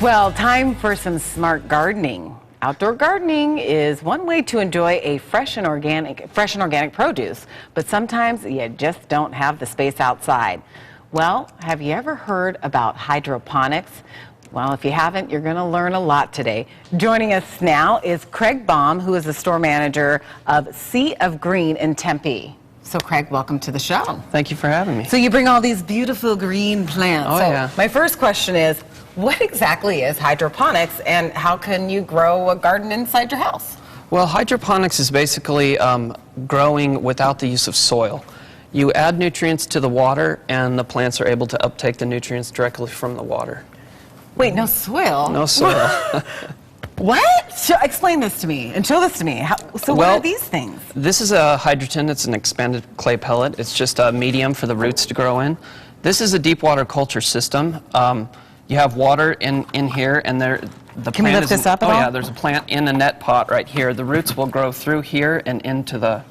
Well, time for some smart gardening. Outdoor gardening is one way to enjoy a fresh and organic produce, but sometimes you just don't have the space outside. Well, have you ever heard about hydroponics? Well, if you haven't, you're going to learn a lot today. Joining us now is Craig Baum, who is the store manager of Sea of Green in Tempe. So, Craig, welcome to the show. Thank you for having me. So you bring all these beautiful green plants. Oh, yeah. My first question is, what exactly is hydroponics and how can you grow a garden inside your house? Well, hydroponics is basically growing without the use of soil. You add nutrients to the water and the plants are able to uptake the nutrients directly from the water. Wait, no soil? No soil. What? Explain this to me and show this to me. What are these things? This is a hydroton. It's an expanded clay pellet. It's just a medium for the roots to grow in. This is a deep water culture system. You have water in here, and Can we lift this up at all? Oh yeah, there's a plant in a net pot right here. The roots will grow through here and into the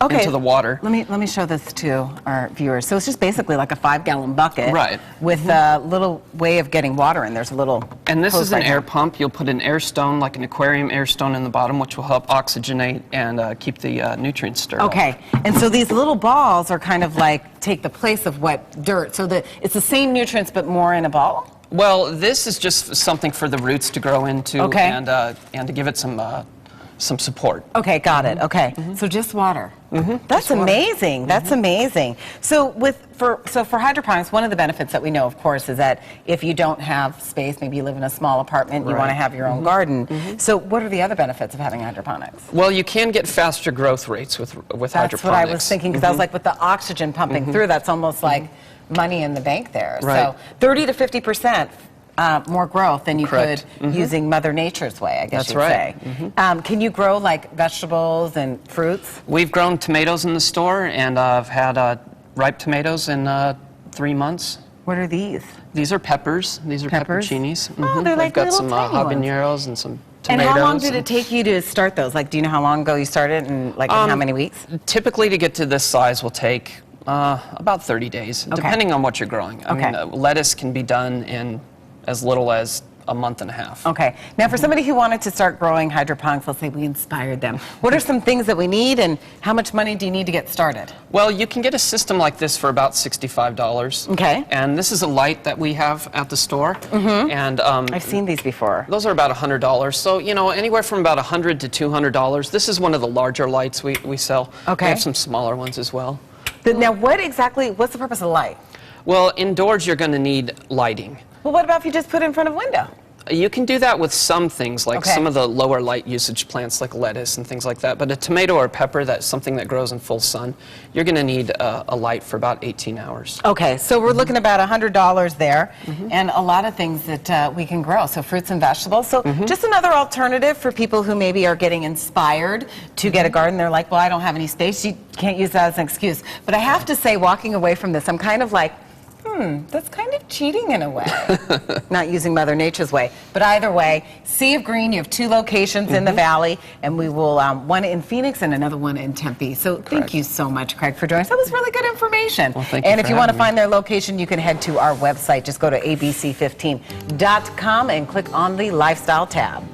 water. Let me show this to our viewers. So it's just basically like a 5-gallon bucket, right? With a little way of getting water in. There's a little. And this is an air pump. You'll put an air stone, like an aquarium air stone, in the bottom, which will help oxygenate and keep the nutrients sterile. Okay, and so these little balls are kind of like take the place of wet dirt. So it's the same nutrients but more in a ball. Well, this is just something for the roots to grow into, and to give it some support. Okay, got it. Okay, so just water. That's amazing. That's amazing. So for hydroponics, one of the benefits that we know, of course, is that if you don't have space, maybe you live in a small apartment, you want to have your own garden. So what are the other benefits of having hydroponics? Well, you can get faster growth rates with hydroponics. That's what I was thinking, because I was like, with the oxygen pumping through, that's almost like money in the bank there. Right. So 30 to 50% more growth than you could using Mother Nature's way, I guess you'd say. Can you grow like vegetables and fruits? We've grown tomatoes in the store, and I've had ripe tomatoes in 3 months. What are these? These are peppers. These are pepperoncinis. Oh, they're like We've got little some tiny ones. habaneros and some tomatoes. And how long did it take you to start those? Like, do you know how long ago you started, and like in how many weeks? Typically, to get to this size will take about 30 days, depending on what you're growing. I mean, lettuce can be done in as little as a month and a half. Okay. Now, for somebody who wanted to start growing hydroponics, let's say we inspired them, what are some things that we need, and how much money do you need to get started? Well, you can get a system like this for about $65. Okay. And this is a light that we have at the store. And I've seen these before. Those are about $100. So, you know, anywhere from about $100 to $200. This is one of the larger lights we sell. Okay. We have some smaller ones as well. Now, what's the purpose of the light? Well, indoors you're going to need lighting. Well, what about if you just put it in front of a window? You can do that with some things, like some of the lower light usage plants like lettuce and things like that. But a tomato or pepper, that's something that grows in full sun, you're going to need a light for about 18 hours. Okay, so we're looking about $100 there, and a lot of things that we can grow, so fruits and vegetables. So just another alternative for people who maybe are getting inspired to get a garden. They're like, well, I don't have any space. You can't use that as an excuse. But I have to say, walking away from this, I'm kind of like, that's kind of cheating in a way. Not using Mother Nature's way. But either way, Sea of Green, you have 2 locations in the valley, and we will, one in Phoenix and another one in Tempe. So thank you so much, Craig, for joining us. That was really good information. Well, thank you. And if you want to find their location, you can head to our website. Just go to abc15.com and click on the Lifestyle tab.